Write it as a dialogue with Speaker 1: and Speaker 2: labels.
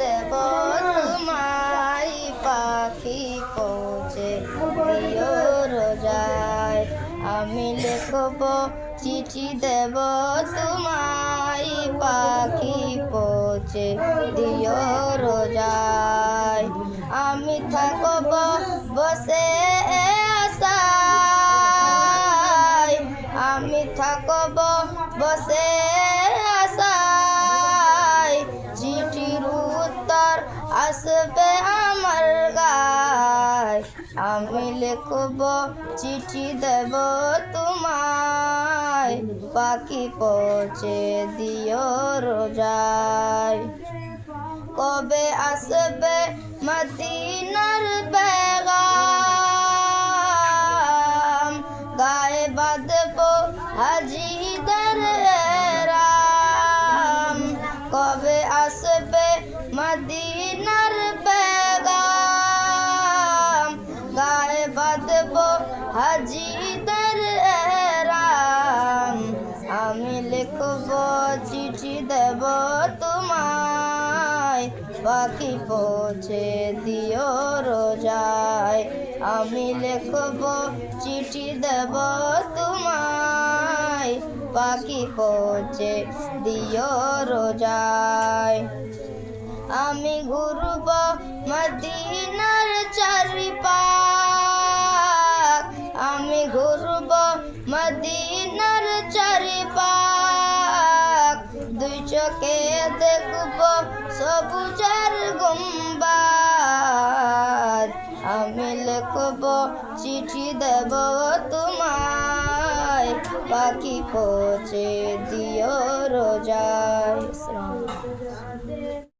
Speaker 1: দেব তোমায়, পাখি পৌঁছে দিও রোজায়। আমি লিখব চিঠি দেব তোমায়, পাখি পৌঁছে দিও রোজায়। আমি থাকব বসে আশায়, আমি থাকব বসে আশায়। চিঠির উত্তর আসবে আমার গায়। আমি লিখব চিঠি দেব তোমায়, পাখি পৌঁছে দিও রোজায়। কবে আসবে মদিনার পেগাম, গায়ে বাঁধব হাজিদের রাম। কবে আসবে মদিনার পেগাম, গায়ে বাঁধব হাজিদের রাম। আমি লিখব চিঠি দেব তোমায়, পাখি পৌঁছে দিও রোজায়। আমি লিখব চিঠি দেব তোমায়, পাখি পৌঁছে দিও রোজায়। আমি ঘুরব মদিনার চারিপাখ, আমি ঘুরব মদিনার চারিপাখ। দুই চোখে দেখব সবুজের গুম্বাদ। আমি লিখব চিঠি দেব তোমায়, পাখি পৌঁছে দিও রোজায়।